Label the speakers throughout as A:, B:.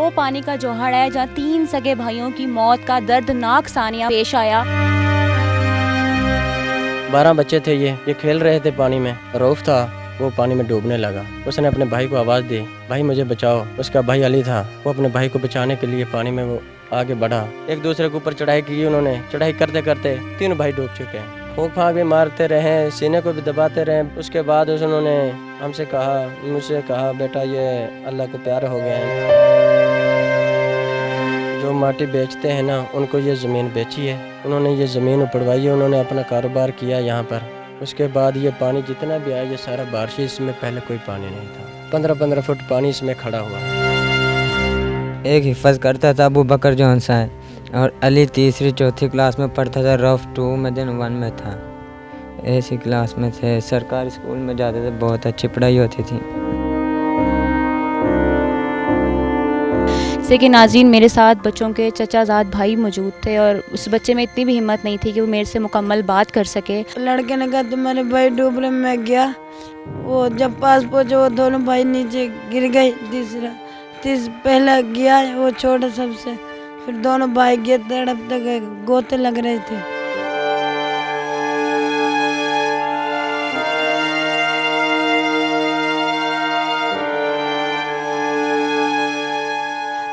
A: وہ پانی کا جوہر ہے جہاں 3 سگے بھائیوں کی موت کا دردناک سانیہ پیش آیا۔
B: 12 بچے تھے، یہ کھیل رہے تھے پانی میں۔ روف تھا، وہ پانی میں ڈوبنے لگا۔ اس نے اپنے بھائی کو آواز دی، بھائی مجھے بچاؤ۔ اس کا بھائی علی تھا، وہ اپنے بھائی کو بچانے کے لیے پانی میں وہ آگے بڑھا۔ ایک دوسرے کے اوپر چڑھائی کی انہوں نے۔ چڑھائی کرتے کرتے 3 بھائی ڈوب چکے ہیں۔ پھونک پھانک بھی مارتے رہے، سینے کو بھی دباتے رہے۔ اس کے بعد انہوں نے ہم سے کہا، مجھ سے کہا، بیٹا یہ اللہ کو پیارے ہو گئے ہیں۔ جو ماٹی بیچتے ہیں نا، ان کو یہ زمین بیچی ہے، انہوں نے یہ زمین اپڑوائی ہے، انہوں نے اپنا کاروبار کیا یہاں پر۔ اس کے بعد یہ پانی جتنا بھی آیا یہ سارا بارشی، اس میں پہلے کوئی پانی نہیں تھا۔ 15 فٹ پانی اس میں کھڑا ہوا۔
C: ایک حفظ کرتا تھا ابو بکر جون سا ہے، اور علی تیسری چوتھی کلاس میں پڑھتا تھا، روف 2 میں دن 1 میں تھا۔ ایسی کلاس میں تھے، سرکاری اسکول میں جاتے تھے، بہت اچھی پڑھائی ہوتی تھی۔
A: جیسے کہ ناظرین میرے ساتھ بچوں کے چچا زاد بھائی موجود تھے، اور اس بچے میں اتنی بھی ہمت نہیں تھی کہ وہ میرے سے مکمل بات کر سکے۔
D: لڑکے نے کہا تمہارے بھائی ڈوب رہے، میں گیا، وہ جب پاس پہنچے وہ دونوں بھائی نیچے گر گئے۔ پہلا گیا وہ چھوٹا سب سے، پھر دونوں بھائی گئے، تڑپتے گئے، گوتے لگ رہے تھے۔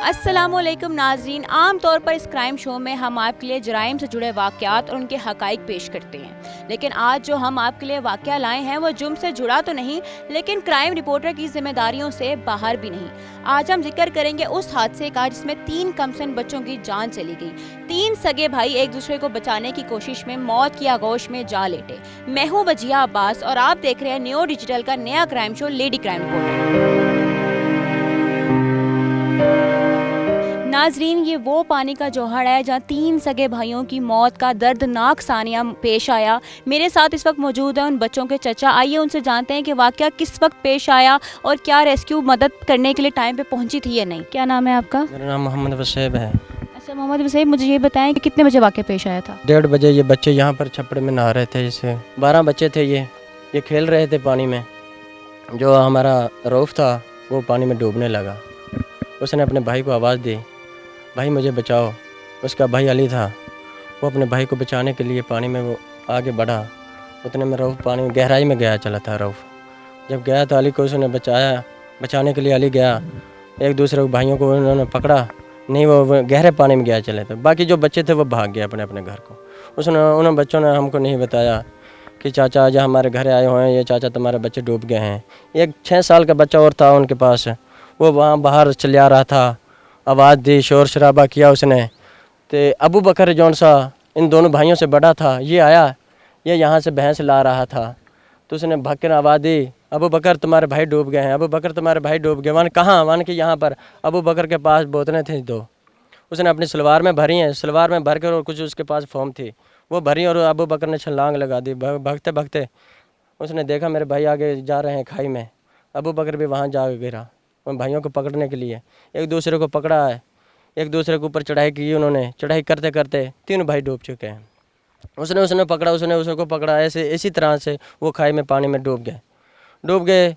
A: السلام علیکم ناظرین، عام طور پر اس کرائم شو میں ہم آپ کے لیے جرائم سے جڑے واقعات اور ان کے حقائق پیش کرتے ہیں، لیکن آج جو ہم آپ کے لیے واقعہ لائے ہیں وہ جرم سے جڑا تو نہیں، لیکن کرائم رپورٹر کی ذمہ داریوں سے باہر بھی نہیں۔ آج ہم ذکر کریں گے اس حادثے کا جس میں 3 کمسن بچوں کی جان چلی گئی۔ 3 سگے بھائی ایک دوسرے کو بچانے کی کوشش میں موت کی آغوش میں جا لیٹے۔ میں ہوں وجیہہ عباس اور آپ دیکھ رہے ہیں نیو ڈیجیٹل کا نیا کرائم شو لیڈی کرائم رپورٹر۔ ناظرین، یہ وہ پانی کا جوہر ہے جہاں 3 سگے بھائیوں کی موت کا دردناک سانیہ پیش آیا۔ میرے ساتھ اس وقت موجود ہیں ان بچوں کے چچا، آئیے ان سے جانتے ہیں کہ واقعہ کس وقت پیش آیا اور کیا ریسکیو مدد کرنے کے لیے ٹائم پہ پہنچی تھی یا نہیں۔ کیا نام ہے آپ کا؟
B: میرا نام محمد وسیب ہے۔
A: اچھا محمد وسیب، مجھے یہ بتائیں کہ کتنے بجے واقعہ پیش آیا تھا؟
B: 1:30 بجے یہ بچے یہاں پر چھپڑے میں نہا رہے تھے۔ جیسے 12 بچے تھے، یہ کھیل رہے تھے پانی میں۔ جو ہمارا روف تھا وہ پانی میں ڈوبنے لگا۔ اس نے اپنے بھائی کو آواز دی، بھائی مجھے بچاؤ۔ اس کا بھائی علی تھا، وہ اپنے بھائی کو بچانے کے لیے پانی میں وہ آگے بڑھا۔ اتنے میں روف پانی میں گہرائی میں گیا چلا تھا۔ روف جب گیا تو علی کو اس نے بچانے کے لیے علی گیا۔ ایک دوسرے بھائیوں کو انہوں نے پکڑا، نہیں وہ گہرے پانی میں گیا چلے تھے۔ باقی جو بچے تھے وہ بھاگ گئے اپنے اپنے گھر کو۔ انہوں بچوں نے ہم کو نہیں بتایا کہ چاچا آج ہمارے گھر آئے ہوئے ہیں، یہ چاچا تمہارے بچے ڈوب گئے ہیں۔ ایک 6 سال کا بچہ اور تھا ان کے پاس، وہ وہاں باہر چلے آ رہا تھا، آواز دی، شور شرابہ کیا اس نے۔ تو ابو بکر جون سا ان دونوں بھائیوں سے بڑا تھا، یہ آیا، یہ یہاں سے بھینس لا رہا تھا، تو اس نے بھگ کر آواز دی، ابو بکر تمہارے بھائی ڈوب گئے ہیں، ابو بکر تمہارے بھائی ڈوب گئے۔ وہاں کہاں؟ وہاں کہ یہاں پر۔ ابو بکر کے پاس بوتلیں تھیں 2، اس نے اپنی سلوار میں بھری ہیں، سلوار میں بھر کر، اور کچھ اس کے پاس فوم تھی وہ بھری، اور ابو بکر نے چھلانگ لگا دی۔ بھگتے بھگتے اس نے دیکھا میرے بھائی آگے جا رہے ہیں کھائی میں۔ ابو بکر بھی وہاں جا گرا ان بھائیوں کو پکڑنے کے لیے۔ ایک دوسرے کو پکڑا ہے، ایک دوسرے کے اوپر چڑھائی کی انہوں نے۔ چڑھائی کرتے کرتے 3 بھائی ڈوب چکے ہیں۔ اس نے پکڑا، اس نے اس کو پکڑا، اسی طرح سے وہ کھائی میں پانی میں ڈوب گئے۔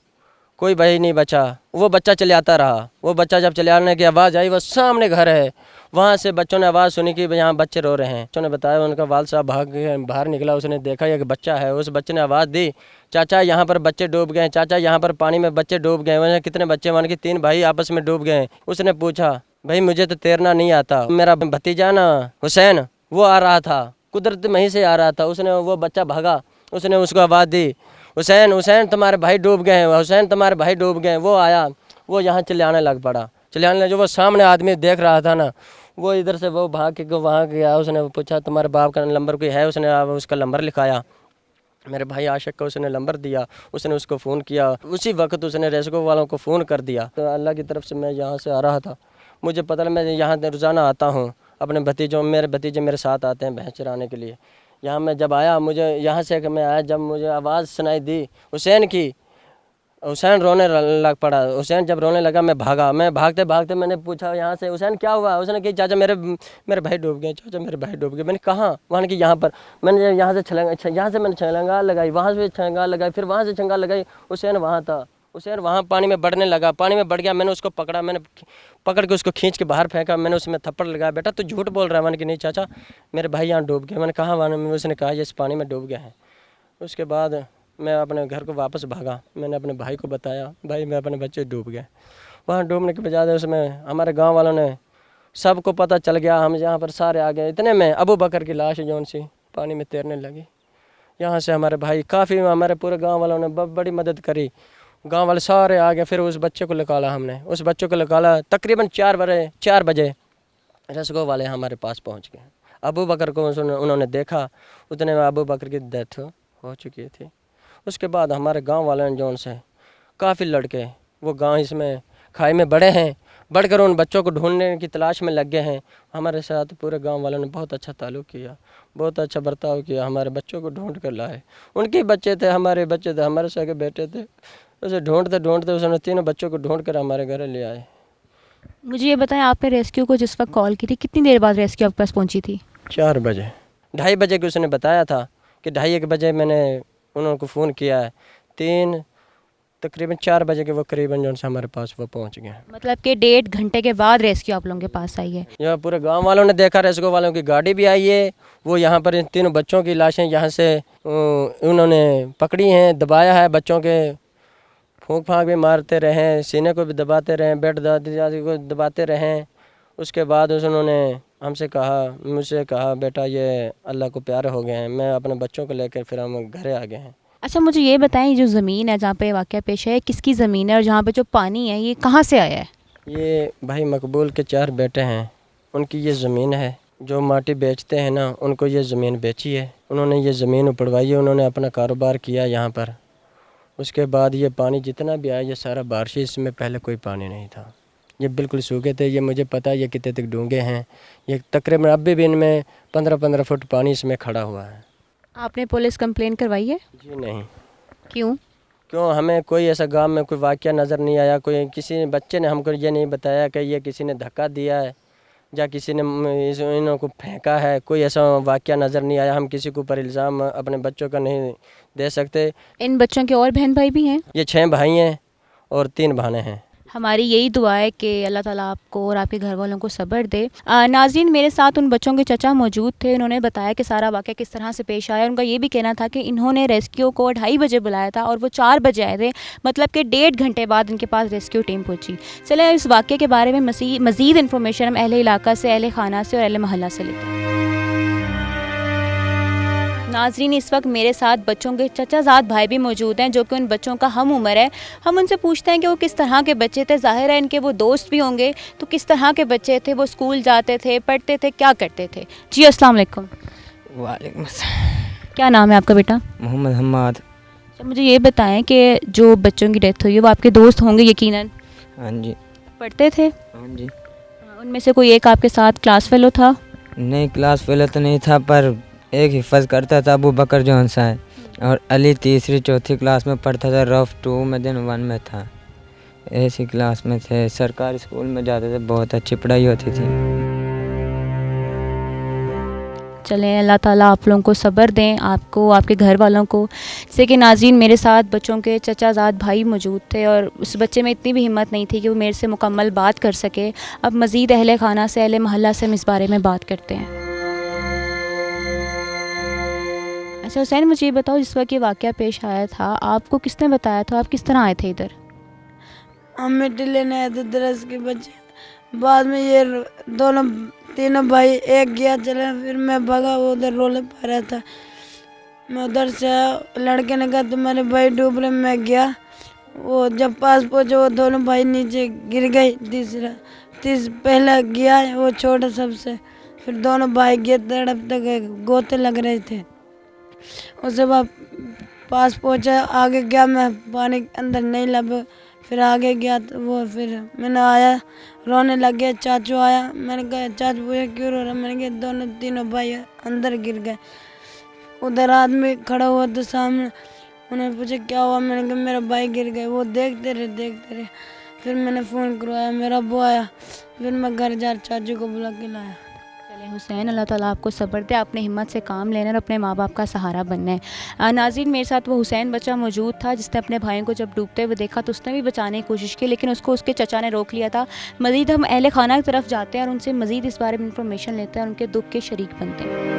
B: کوئی بھائی نہیں بچا۔ وہ بچہ چلے آتا رہا۔ وہ بچہ جب چلے آنے کی آواز آئی، وہ سامنے گھر ہے، وہاں سے بچوں نے آواز سنی کہ یہاں بچے رو رہے ہیں۔ بچوں نے بتایا، ان کا والد صاحب بھاگ کے باہر نکلا، اس نے دیکھا ایک بچہ ہے۔ اس بچے نے آواز دی، چاچا یہاں پر بچے ڈوب گئے ہیں، چاچا یہاں پر پانی میں بچے ڈوب گئے ہیں۔ کتنے بچے؟ وہاں کے 3 بھائی آپس میں ڈوب گئے ہیں۔ اس نے پوچھا، بھائی مجھے تو تیرنا نہیں آتا، میرا بھتیجا نا حسین وہ آ رہا تھا، قدرت میں ہی سے آ رہا تھا۔ وہ بچہ بھاگا، اس نے اس کو آواز دی، حسین تمہارے بھائی ڈوب گئے ہیں، حسین تمہارے بھائی ڈوب گئے ہیں۔ وہ آیا، وہ یہاں چلانے لگ پڑا، جو وہ سامنے آدمی دیکھ رہا تھا نا، وہ ادھر سے وہ بھاگ کے وہاں گیا۔ اس نے پوچھا تمہارے باپ کا نمبر کوئی ہے؟ اس نے اس کا نمبر لکھایا، میرے بھائی عاشق کا اس نے نمبر دیا۔ اس نے اس کو فون کیا، اسی وقت اس نے ریسکو والوں کو فون کر دیا۔ تو اللہ کی طرف سے میں یہاں سے آ رہا تھا، مجھے پتہ ہے، میں یہاں روزانہ آتا ہوں، اپنے میرے بھتیجے میرے ساتھ آتے ہیں بھینس چرانے کے لیے۔ یہاں میں جب آیا، مجھے یہاں سے میں آیا، جب مجھے آواز سنائی دی حسین کی، حسین رونے لگ پڑا۔ حسین جب رونے لگا، میں بھاگا، میں بھاگتے بھاگتے میں نے پوچھا یہاں سے، حسین کیا ہوا؟ اس نے کہا چاچا میرے بھائی ڈوب گئے، چاچا میرے بھائی ڈوب گئے۔ میں نے کہاں؟ وہاں کہ یہاں پر۔ میں نے یہاں سے میں نے چھلانگا لگائی، وہاں سے چھلانگا لگائی، پھر وہاں سے چھلانگا لگائی، حسین وہاں تھا، حسین وہاں پانی میں بڑھنے لگا, پانی میں بڑھ گیا, میں نے اس کو پکڑا, میں نے پکڑ کے اس کو کھینچ کے باہر پھینکا, میں نے اس میں تھپڑ لگایا, بیٹا تو جھوٹ بول رہا ہے. میں نے کہ نہیں چاچا میرے بھائی یہاں ڈوب گئے. میں نے کہا وہاں, اس نے کہا یہ اس پانی میں ڈوب گئے ہیں. اس کے بعد میں اپنے گھر کو واپس بھاگا, میں نے اپنے بھائی کو بتایا, بھائی میں اپنے بچے ڈوب گئے. وہاں ڈوبنے کے بجائے اس میں ہمارے گاؤں والوں نے سب کو پتہ چل گیا, ہم یہاں پر سارے آ گئے. اتنے میں ابو بکر کی لاش جو سی پانی میں تیرنے لگی. یہاں سے ہمارے بھائی کافی, ہمارے پورے گاؤں والوں نے بڑی مدد کری, گاؤں والے سارے آ گئے. پھر اس بچے کو نکالا, ہم نے اس بچے کو نکالا. تقریباً 4 بجے رسگو والے ہمارے پاس پہنچ گئے. ابو بکر کو انہوں نے دیکھا, اتنے میں ابو بکر کی ڈیتھ ہو چکی تھی. اس کے بعد ہمارے گاؤں والوں نے جو ان سے کافی لڑکے وہ گاؤں اس میں کھائی میں بڑے ہیں, بڑھ کر ان بچوں کو ڈھونڈنے کی تلاش میں لگ گئے ہیں. ہمارے ساتھ پورے گاؤں والوں نے بہت اچھا تعلق کیا, بہت اچھا برتاؤ کیا, ہمارے بچوں کو ڈھونڈ کر لائے. ان کے بچے تھے, ہمارے بچے تھے, ہمارے سگے بیٹے تھے. اسے ڈھونڈتے اس نے تینوں بچوں کو ڈھونڈ کر ہمارے گھر لے آئے.
A: مجھے یہ بتائیں, آپ نے ریسکیو کو جس وقت کال کی تھی کتنی دیر بعد ریسکیو آپ کے پاس پہنچی تھی؟
B: 4 بجے, 2:30 بجے کے اس نے بتایا تھا کہ 2:30 بجے میں نے انہوں کو فون کیا ہے. تقریباً 4 بجے کے وہ قریباً جو سے ہمارے پاس وہ پہنچ گئے.
A: مطلب کہ 1.5 گھنٹے کے بعد ریسکیو آپ لوگوں کے پاس آئی ہے.
B: یہاں پورے گاؤں والوں نے دیکھا, ریسکو والوں کی گاڑی بھی آئی ہے. وہ یہاں پر ان تینوں بچوں کی لاشیں یہاں سے انہوں نے پکڑی ہیں, دبایا ہے. بچوں کے پھونک پھانک بھی مارتے رہیں, سینے کو بھی دباتے رہیں, بیڈ دادی کو دباتے رہیں. اس کے بعد انہوں نے ہم سے کہا, مجھ سے کہا بیٹا یہ اللہ کو پیارے ہو گئے ہیں. میں اپنے بچوں کو لے کر پھر ہم گھر آ گئے ہیں.
A: اچھا مجھے یہ بتائیں, یہ جو زمین ہے جہاں پہ واقعہ پیش ہے کس کی زمین ہے, اور جہاں پہ جو پانی ہے یہ کہاں سے آیا ہے؟
B: یہ بھائی مقبول کے 4 بیٹے ہیں, ان کی یہ زمین ہے. جو ماٹی بیچتے ہیں نا, ان کو یہ زمین بیچی ہے. انہوں نے یہ زمین اپڑوائی ہے, انہوں نے اپنا کاروبار کیا یہاں پر. اس کے بعد یہ پانی جتنا بھی آیا یہ سارا بارشی, اس میں پہلے کوئی پانی نہیں تھا. یہ بالکل سوکھے تھے. یہ مجھے پتہ ہے یہ کتنے تک ڈونگے ہیں. یہ تقریباً اب بھی ان میں 15 فٹ پانی اس میں کھڑا ہوا ہے.
A: آپ نے پولیس کمپلین کروائی ہے؟
B: جی نہیں.
A: کیوں؟
B: ہمیں کوئی ایسا گاؤں میں کوئی واقعہ نظر نہیں آیا. کوئی کسی بچے نے ہم کو یہ نہیں بتایا کہ یہ کسی نے دھکا دیا ہے یا کسی نے انہوں کو پھینکا ہے. کوئی ایسا واقعہ نظر نہیں آیا. ہم کسی کے اوپر الزام اپنے بچوں کا نہیں دے سکتے.
A: ان بچوں کے اور بہن بھائی بھی ہیں؟
B: یہ 6 بھائی ہیں اور 3 بہنیں ہیں.
A: ہماری یہی دعا ہے کہ اللہ تعالیٰ آپ کو اور آپ کے گھر والوں کو صبر دے. ناظرین, میرے ساتھ ان بچوں کے چچا موجود تھے. انہوں نے بتایا کہ سارا واقعہ کس طرح سے پیش آیا. ان کا یہ بھی کہنا تھا کہ انہوں نے ریسکیو کو 2:30 بجے بلایا تھا اور وہ 4 بجے آئے تھے, مطلب کہ 1.5 گھنٹے بعد ان کے پاس ریسکیو ٹیم پہنچی. چلیں اس واقعے کے بارے میں مزید انفارمیشن ہم اہل علاقہ سے, اہل خانہ سے اور اہل محلہ سے لیتے ہیں. ناظرین, اس وقت میرے ساتھ بچوں کے چچا زاد بھائی بھی موجود ہیں جو کہ ان بچوں کا ہم عمر ہے. ہم ان سے پوچھتے ہیں کہ وہ کس طرح کے بچے تھے. ظاہر ہے ان کے وہ دوست بھی ہوں گے, تو کس طرح کے بچے تھے, وہ اسکول جاتے تھے, پڑھتے تھے, کیا کرتے تھے. جی السلام علیکم.
C: وعلیکم السلام.
A: کیا نام ہے آپ کا بیٹا؟
C: محمد حماد.
A: مجھے یہ بتائیں کہ جو بچوں کی ڈیتھ ہوئی ہے وہ آپ کے دوست ہوں گے یقیناً.
C: ہاں جی.
A: پڑھتے تھے؟
C: ہاں جی.
A: ان میں سے کوئی ایک آپ کے ساتھ کلاس فیلو تھا؟
C: نہیں, کلاس فیلو تو نہیں تھا, پر ایک حفظ کرتا تھا, ابو بکر جو ہنسا ہے. اور علی 3ری 4تھی کلاس میں پڑھتا تھا, رف 2 میں دن 1 میں تھا. ایسی کلاس میں تھے. سرکاری اسکول میں جاتے تھے, بہت اچھی پڑھائی ہوتی تھی.
A: چلیں اللہ تعالیٰ آپ لوگوں کو صبر دیں, آپ کو, آپ کے گھر والوں کو. جیسے کہ ناظرین میرے ساتھ بچوں کے چچا زاد بھائی موجود تھے اور اس بچے میں اتنی بھی ہمت نہیں تھی کہ وہ میرے سے مکمل بات کر سکے. اب مزید اہل خانہ سے, اہل محلہ سے ہم اس بارے میں بات کرتے ہیں. اچھا حسین, مجھے یہ بتاؤ جس وقت یہ واقعہ پیش آیا تھا آپ کو کس نے بتایا تھا, آپ کس طرح آئے تھے ادھر؟
D: ہم مٹی لینے آئے تھے درس کے بچے. بعد میں یہ تینوں بھائی ایک گیا چلا, پھر میں بھگا, وہ ادھر رولے پا رہا تھا. میں ادھر سے آیا, لڑکے نے کہا تمہارے بھائی ڈوب رہے. میں گیا, وہ جب پاس پہنچے وہ دونوں بھائی نیچے گر گئے. پہلا گیا وہ چھوٹا سب سے, پھر دونوں بھائی گئے تڑپ تک گوتے لگ رہے تھے. اس کے بعد پاس پہنچا, آگے گیا, میں پانی اندر نہیں لب, پھر آگے گیا تو وہ پھر میں نے آیا, رونے لگ گیا. چاچو آیا, میں نے کہا چاچو وہ کیوں رو رہا, میں نے کہا تینوں بھائی اندر گر گئے. ادھر آدمی کھڑا ہوا تو سامنے, انہوں نے پوچھا کیا ہوا, میں نے کہا میرا بھائی گر گئے. وہ دیکھتے رہے. پھر میں نے فون کروایا, میرا ابو آیا, پھر میں گھر جا چاچو کو بلا کے لایا.
A: چلے حسین اللہ تعالیٰ آپ کو صبر دے, آپ نے ہمت سے کام لینا اور اپنے ماں باپ کا سہارا بننا ہے. ناظرین, میرے ساتھ وہ حسین بچہ موجود تھا جس نے اپنے بھائیوں کو جب ڈوبتے ہوئے دیکھا تو اس نے بھی بچانے کی کوشش کی, لیکن اس کو اس کے چچا نے روک لیا تھا. مزید ہم اہل خانہ کی طرف جاتے ہیں اور ان سے مزید اس بارے میں انفارمیشن لیتے ہیں اور ان کے دکھ کے شریک بنتے ہیں.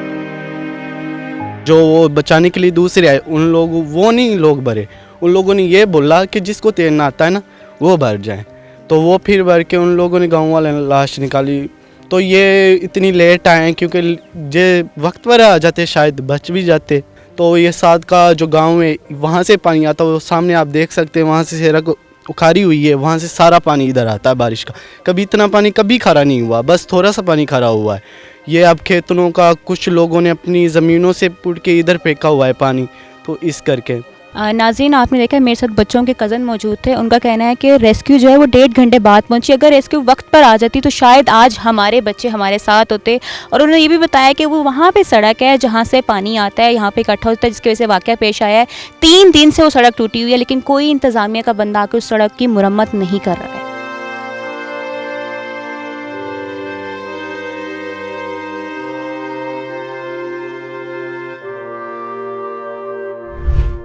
E: جو وہ بچانے کے لیے دوسرے آئے ان لوگوں, وہ نہیں لوگ بھرے, ان لوگوں نے یہ بولا کہ جس کو تیرنا آتا ہے نا وہ بھر جائیں, تو وہ پھر بھر کے ان لوگوں نے گاؤں والے نے لاش نکالی. تو یہ اتنی لیٹ آئے ہیں کیونکہ یہ وقت پر آ جاتے شاید بچ بھی جاتے. تو یہ ساتھ کا جو گاؤں ہے وہاں سے پانی آتا ہے, وہ سامنے آپ دیکھ سکتے ہیں, وہاں سے سڑک اکھاری ہوئی ہے, وہاں سے سارا پانی ادھر آتا ہے بارش کا. کبھی اتنا پانی کبھی کھارا نہیں ہوا, بس تھوڑا سا پانی کھارا ہوا ہے. یہ اب کھیتوں کا کچھ لوگوں نے اپنی زمینوں سے پٹ کے ادھر پھینکا ہوا ہے پانی, تو اس کر کے.
A: ناظرین, آپ نے دیکھا میرے ساتھ بچوں کے کزن موجود تھے, ان کا کہنا ہے کہ ریسکیو جو ہے وہ 1.5 گھنٹے بعد پہنچی. اگر ریسکیو وقت پر آ جاتی تو شاید آج ہمارے بچے ہمارے ساتھ ہوتے. اور انہوں نے یہ بھی بتایا کہ وہ وہاں پہ سڑک ہے جہاں سے پانی آتا ہے, یہاں پہ اکٹھا ہوتا ہے, جس کی وجہ سے واقعہ پیش آیا ہے. 3 دن سے وہ سڑک ٹوٹی ہوئی ہے, لیکن کوئی انتظامیہ کا بندہ آ کے اس سڑک کی مرمت نہیں کر رہا ہے.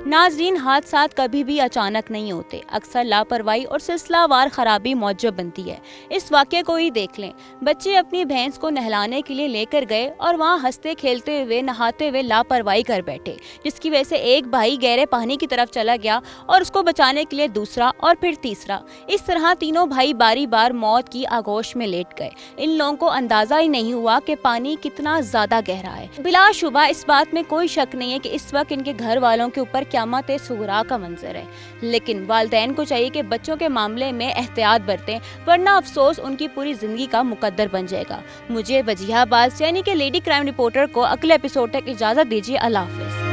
A: ناظرین, حادثات کبھی بھی اچانک نہیں ہوتے, اکثر لاپرواہی اور سلسلہ وار خرابی موجب بنتی ہے. اس واقعے کو ہی دیکھ لیں. بچے اپنی بھینس کو نہلانے کے لیے لے کر گئے اور وہاں ہنستے کھیلتے ہوئے نہاتے ہوئے لاپرواہی کر بیٹھے, جس کی وجہ سے ایک بھائی گہرے پانی کی طرف چلا گیا اور اس کو بچانے کے لیے دوسرا اور پھر تیسرا. اس طرح تینوں بھائی باری بار موت کی آغوش میں لیٹ گئے. ان لوگوں کو اندازہ ہی نہیں ہوا کہ پانی کتنا زیادہ گہرا ہے. بلا شبہ اس بات میں کوئی شک نہیں ہے کہ اس وقت ان کے گھر والوں کے اوپر قیامت صغریٰ کا منظر ہے, لیکن والدین کو چاہیے کہ بچوں کے معاملے میں احتیاط برتیں, ورنہ افسوس ان کی پوری زندگی کا مقدر بن جائے گا. مجھے وجیہہ باز یعنی کہ لیڈی کرائم رپورٹر کو اگلے ایپیسوڈ تک اجازت دیجیے. اللہ حافظ.